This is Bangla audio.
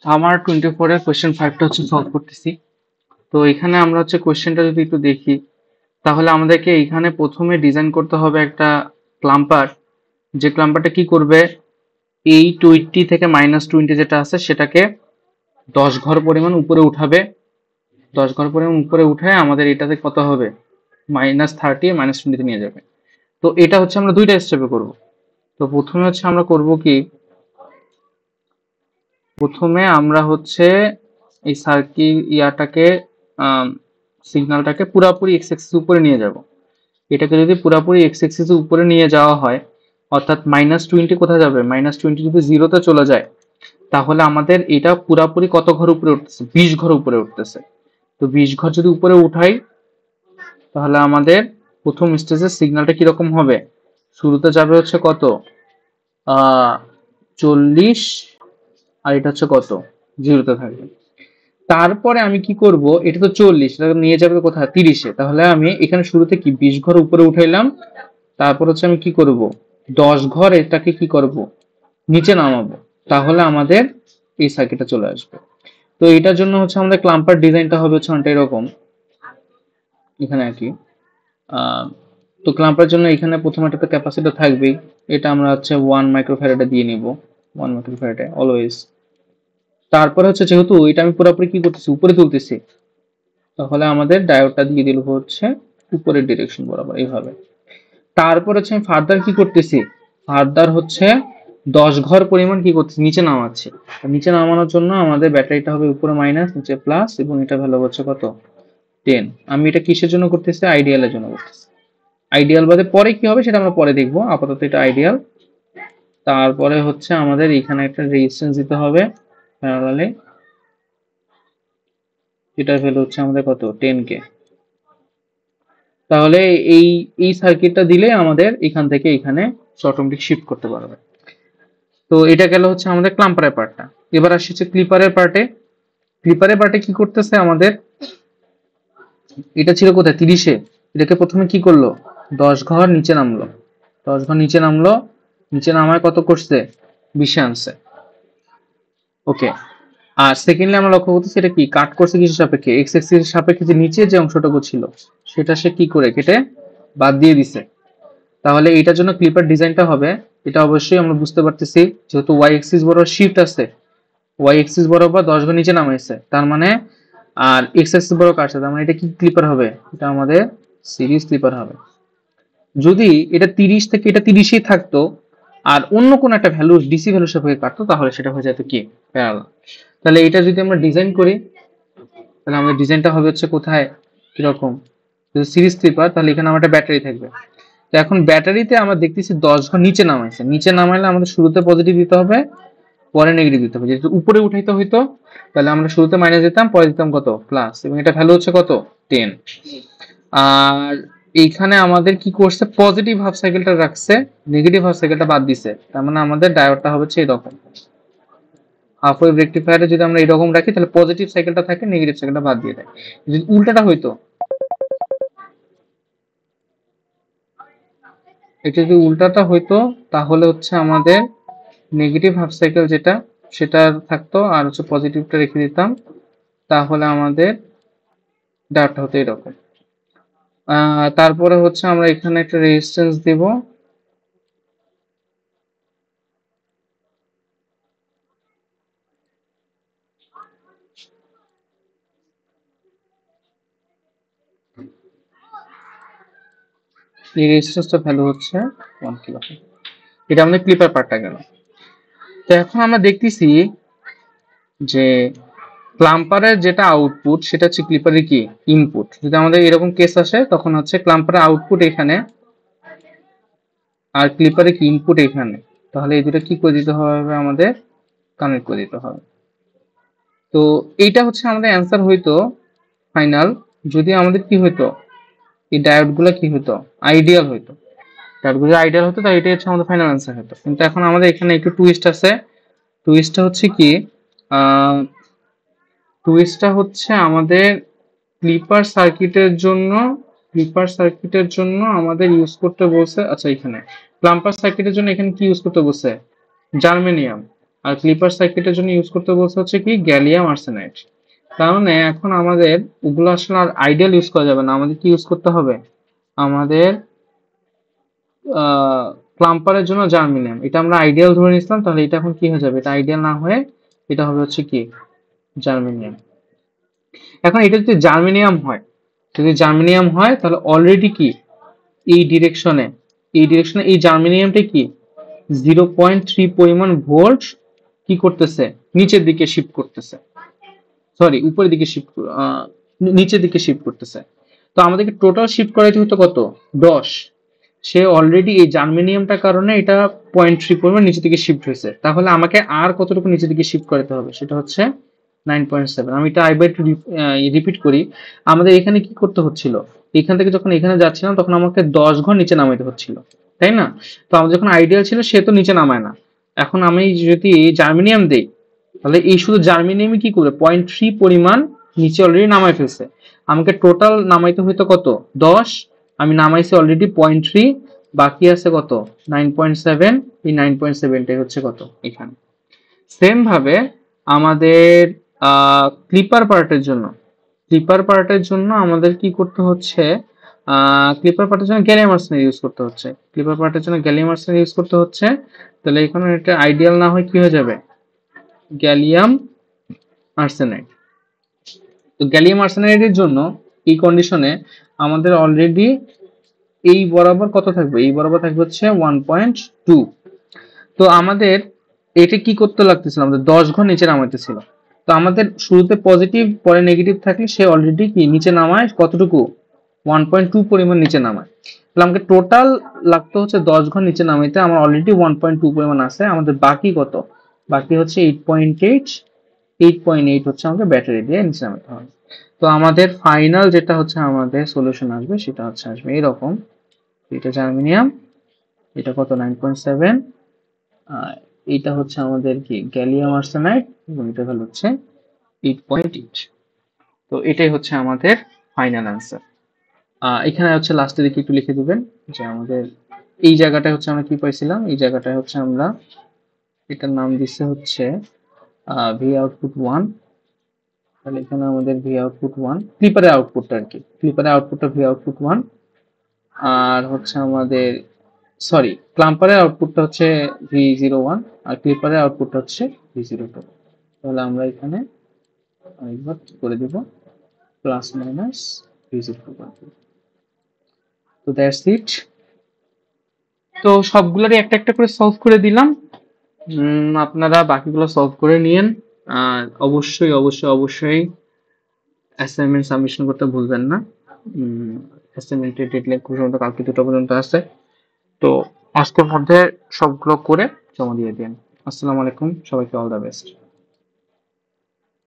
আমার 24 এর কোয়েশ্চেন 5টা হচ্ছে সলভ করতেছি। তো এখানে আমরা হচ্ছে কোয়েশ্চেনটা যদি একটু দেখি, তাহলে আমাদেরকে এখানে প্রথমে ডিজাইন করতে হবে একটা ক্লাম্পার। যে ক্লাম্পারটা কি করবে, এই 20 থেকে -20 যেটা আছে সেটাকে 10 ঘর পরিমাণ উপরে উঠাবে। 10 ঘর পরিমাণ উপরে উঠে আমাদের এটাতে কত হবে, -30 -20 নিয়ে যাবে। তো এটা হচ্ছে আমরা দুইটা স্টেপে করব। তো প্রথমে হচ্ছে আমরা করব কি, প্রথমে আমরা হচ্ছে এই সার্কিল ইয়াটাকে, সিগন্যালটাকে পুরাপুরি এক্স অ্যাক্সিস উপরে নিয়ে যাব। এটাকে যদি পুরাপুরি এক্স অ্যাক্সিস উপরে নিয়ে যাওয়া হয়, অর্থাৎ -20 কোথায় যাবে, -20 যদি জিরোতে চলে যায়, তাহলে আমাদের এটা পুরাপুরি কত ঘর উপরে উঠতেছে, 20 ঘর উপরে উঠতেছে। তো 20 ঘর যদি উপরে উঠাই, তাহলে আমাদের প্রথম স্টেজের সিগন্যালটা কিরকম হবে, শুরুতে যাবে হচ্ছে কত, 40, আর এটা হচ্ছে কত, জিরোতে থাকবে। তারপরে আমি কি করব, এটা তো 40, এটা নিয়ে যাবে কোথায়, 30-এ। তাহলে আমি এখানে শুরুতে কি 20 ঘর উপরে উঠাইলাম, তারপর হচ্ছে আমি কি করব, 10 ঘর এটাকে কি করব, নিচে নামাবো। তাহলে আমাদের এই সার্কিটটা চলে আসবে। তো এটার জন্য হচ্ছে আমাদের ক্লাম্পার ডিজাইনটা হবে হচ্ছে অনেকটা এরকম, এখানে আর কি। আহ, তো ক্লাম্পার জন্য এখানে প্রথম একটা ক্যাপাসিটর থাকবেই। এটা আমরা হচ্ছে 1 মাইক্রোফ্যারাডে দিয়ে নিব, 1 মাইক্রোফ্যারাডে অলওয়েজ। তারপরে হচ্ছে যেহেতু এটা আমি পুরোপুরি কি করতেছি, উপরে তুলতেছি, তাহলে আমাদের ডায়োডটা দিয়ে দিল হচ্ছে উপরের ডিরেকশন বরাবর এইভাবে। তারপর হচ্ছে আমি ফার্দার কি করতেছি, ফার্দার হচ্ছে 10 ঘর পরিমাণ কি করতেছি, নিচে নামাচ্ছি। নিচে নামানোর জন্য আমাদের ব্যাটারিটা হবে উপরে মাইনাস, নিচে প্লাস, এবং এটা ভ্যালু হচ্ছে কত, 10। আমি এটা কিসের জন্য করতেছি, আইডিয়ালের জন্য করতেছি। আইডিয়াল বাদে পরে কি হবে সেটা আমরা পরে দেখবো, আপাতত এটা আইডিয়াল। তারপরে হচ্ছে আমাদের এখানে একটা রেজিস্ট্যান্স দিতে হবে প্যারালালে, এটার ভ্যালু হচ্ছে আমাদের কত, 10K। তাহলে এই এই সার্কিটটা দিলে আমাদের এখান থেকে এখানে অটোমেটিক শিফট করতে পারবে। তো এটা গেল হচ্ছে আমাদের ক্লাম্পারের পার্টটা। এবার আসছে হচ্ছে ক্লিপারের পার্টে। ক্লিপারের পার্টে কি করতেছে আমাদের, এটা ছিল কোথায়, 30-এ। এটাকে প্রথমে কি করলো, 10 ঘর নিচে নামলো, 10 ঘর নিচে নামলো, নিচে নামায় কত করছে, 20-এ আনছে। ওকে। আর সেকেন্ডলি আমরা লক্ষ্য করতেছি এটা কি কাট করছে কিসের সাপেক্ষে, এক্স এক্সিস সাপেক্ষে, যে নিচে যে অংশটুকু ছিল সেটা সে কি করে কেটে বাদ দিয়ে দিছে। তাহলে এটার জন্য ক্লিপার ডিজাইনটা হবে, এটা অবশ্যই আমরা বুঝতে পারতেছি, যেহেতু ওয়াই এক্সিস বরাবর শিফট আছে, ওয়াই এক্সিস বরাবর 10 ঘর নিচে নামাইছে, তার মানে আর এক্স এক্সিস বরাবর কাটছে, তার মানে এটা কি ক্লিপার হবে, এটা আমাদের সিরিজ ক্লিপার হবে। যদি এটা 30 থেকে এটা 30-এই থাকতো, আর অন্য কোন একটা ভ্যালু ডিসি ভ্যালু সাপেক্ষে কাটতো, তাহলে সেটা হয়ে যেত কি প্যারালাল। তাহলে এটা যদি আমরা ডিজাইন করি, তাহলে আমাদের ডিজাইনটা হবে হচ্ছে কোথায়, কিরকম, যদি সিরিজ ক্লিপার, তাহলে এখানে আমার একটা ব্যাটারি থাকবে। তো এখন ব্যাটারিতে আমরা দেখতেছি 10 ঘর নিচে নামাইছে, নিচে নামাইলে আমাদের শুরুতে পজিটিভ দিতে হবে, পরে নেগেটিভ দিতে হবে। যেহেতু উপরে উঠাইতে হইতো, তাহলে আমরা শুরুতে মাইনাস দিতাম, পরে দিতাম কত, প্লাস, এবং এটা ভ্যালু হচ্ছে কত, 10। আর এইখানে আমাদের কি করছে, পজিটিভ হাফ সাইকেলটা রাখছে, নেগেটিভ হাফ সাইকেলটা বাদ দিছে। তার মানে আমাদের ডায়োডটা হচ্ছে এরকম। হাফ ওয়েভ রেকটিফায়ারে যদি আমরা এরকম রাখি, তাহলে পজিটিভ সাইকেলটা থাকে, নেগেটিভ সাইকেলটা বাদ দিয়ে দেয়। যদি উল্টাটা হইতো, এটা যদি উল্টাটা হইতো, তাহলে হচ্ছে আমাদের নেগেটিভ হাফ সাইকেল যেটা সেটা থাকতো, আর হচ্ছে পজিটিভটা রেখে দিতাম, তাহলে আমাদের ডায়োডটা হতো এরকম। তারপরে হচ্ছে আমরা এখানে একটা রেজিস্ট্যান্স দেব, এই রেজিস্ট্যান্সটা ভ্যালু হচ্ছে 1 কিলো। এটা আমাদের ক্লিপার পার্টটা গেল। তো এখন আমরা দেখতেছি যে ক্লাম্পারের যেটা আউটপুট সেটা হচ্ছে ক্লিপারের কি ইনপুট। যদি আমাদের এরকম কেস আসে, তখন হচ্ছে ক্লাম্পারের আউটপুট এখানে আর ক্লিপারের কি ইনপুট এখানে, তাহলে এই দুটো কি করে দিতে হবে, আমাদের কানেক্ট করে দিতে হবে। তো এইটা হচ্ছে আমাদের অ্যান্সার হইতো ফাইনাল, যদি আমাদের কি হইতো, এই ডায়োড গুলো কি হতো, আইডিয়াল হইতো। ডায়োড গুলো আইডিয়াল হতো, তাই এটাই হচ্ছে আমাদের ফাইনাল অ্যান্সার হতো। কিন্তু এখন আমাদের এখানে একটু টুইস্ট আছে। টুইস্টটা হচ্ছে কি, আহ টুইস্টটা হচ্ছে আমাদের ক্লিপার সার্কিটের জন্য, ক্লিপার সার্কিটের জন্য আমাদের ইউজ করতে বলছে, আচ্ছা এখানে ক্লাম্পার সার্কিটের জন্য এখানে কি ইউজ করতে বলছে, জার্মেনিয়াম। আর ক্লিপার সার্কিটের জন্য ইউজ করতে বলছে হচ্ছে কি গ্যালিয়াম আর্সেনাইড। তার মানে এখন আমাদের ওগুলো আসলে আর আইডিয়াল ইউজ করা যাবে না, আমাদের কি ইউজ করতে হবে, আমাদের ক্লাম্পারের জন্য জার্মেনিয়াম, এটা আমরা আইডিয়াল ধরে নিছিলাম, তাহলে এটা এখন কি হয়ে যাবে, এটা আইডিয়াল না হয়ে এটা হবে হচ্ছে কি জার্মেনিয়াম। এখন এটা যদি জার্মেনিয়াম হয়, যদি জার্মেনিয়াম হয় তাহলে অলরেডি কি এই ডিরেকশনে, এই জার্মেনিয়ামটা কি 0.3 পরিমাণ ভোল্ট কি করতেছে, নিচের দিকে শিফট করতেছে, সরি উপরের দিকে শিফট, নিচের দিকে শিফট করতেছে। তো আমাদেরকে টোটাল শিফট করাইতে হতো কত, 10। সে অলরেডি এই জার্মেনিয়ামটার কারণে এটা 0.3 পরিমাণ নিচের দিকে শিফট হয়েছে, তাহলে আমাকে আর কতটুকু নিচের দিকে শিফট করাতে হবে, সেটা হচ্ছে 9.7। আমি এটা আই বাই টু রিপিট করি। আমাদের এখানে কি করতে হচ্ছিল, এখান থেকে যখন এখানে যাচ্ছিলাম তখন আমাকে 10 ঘর নিচে নামাইতে হচ্ছিল, তাই না? তো আমাদের যখন আইডিয়াল ছিল সে তো নিচে নামায় না। এখন আমি যদি জার্মেনিয়াম দেই, তাহলে এই শুধু জার্মেনিয়ামই কি করবে, 0.3 পরিমাণ নিচে অলরেডি নামাই ফেলছে। আমাকে টোটাল নামাইতে হইতো কত, 10, আমি নামাইছি অলরেডি 0.3, বাকি আছে কত 9.7। এই 9.7টাই হচ্ছে কত এখানে। সেম ভাবে আমাদের ক্লিপার পার্টের জন্য আমাদের কি করতে হচ্ছে, ক্লিপার পার্টের জন্য গ্যালিয়াম আর্সেনাইড ইউজ করতে হচ্ছে, ক্লিপার পার্টের জন্য গ্যালিয়াম আর্সেনাইড ইউজ করতে হচ্ছে। তাহলে এখানে এটা আইডিয়াল না হয় কি হয়ে যাবে, গ্যালিয়াম আর্সেনাইড। তো গ্যালিয়াম আর্সেনাইডের জন্য এই কন্ডিশনে আমাদের অলরেডি এই বরাবর কত থাকবে, এই বরাবর থাকবে হচ্ছে 1.2। তো আমাদের এটা কি করতে লাগতেছিল, আমাদের 10 ঘর নিচে নামাইতেছিল। তো আমাদের শুরুতে পজিটিভ পরে নেগেটিভ থাকলে সে অলরেডি কি নিচে নামায় কতটুকু, 1.2 পরিমাণ নিচে নামায়। তাহলে আমাকে টোটাল লাগতো হচ্ছে 10 ঘর নিচে নামাইতে, আমার অলরেডি 1.2 পরিমাণ আছে, আমাদের বাকি কত, বাকি হচ্ছে 8.8। 8.8 হচ্ছে আমাকে ব্যাটারি দিয়ে নিচে নামাতে হবে। তো আমাদের ফাইনাল যেটা হচ্ছে আমাদের সলিউশন আসবে সেটা হচ্ছে আসবে এরকম, এটা জার্মেনিয়াম, এটা কত 9.7, এটা হচ্ছে আমাদের কি গ্যালিয়াম আর্সেনাইড, এবং এটা হলো হচ্ছে 8.8। তো এটাই হচ্ছে আমাদের ফাইনাল অ্যান্সার। এখানে হচ্ছে লাস্টে দিকে একটু লিখে দিবেন যে আমাদের এই জায়গাটায় হচ্ছে আমরা কি পাইছিলাম, এই জায়গাটায় হচ্ছে আমরা এটার নাম দিচ্ছে হচ্ছে ভি আউটপুট 1। তাহলে এখানে আমাদের ভি আউটপুট 1 ক্লিপারের আউটপুটটা আর কি, ক্লিপারের আউটপুটটা ভি আউটপুট 1, আর হচ্ছে আমাদের সরি ক্লাম্পারের আউটপুটটা হচ্ছে V01, আর ক্লিপারের আউটপুটটা হচ্ছে V02। তাহলে আমরা এখানে আরেকবার করে দিব প্লাস মাইনাস V02। তো দ্যাটস ইট। তো সবগুলোরই একটা একটা করে সলভ করে দিলাম, আপনারা বাকিগুলো সলভ করে নিয়েন। আর অবশ্যই অবশ্যই অবশ্যই অ্যাসাইনমেন্ট সাবমিশন করতে ভুলবেন না। অ্যাসাইনমেন্টের ডেডলাইন খুব সম্ভবত কালকে 2টা পর্যন্ত আছে। তো আজকের মধ্যে সবগুলো করে জমা দিয়ে দিন। আসসালামু আলাইকুম, সবাইকে অল দ্য বেস্ট।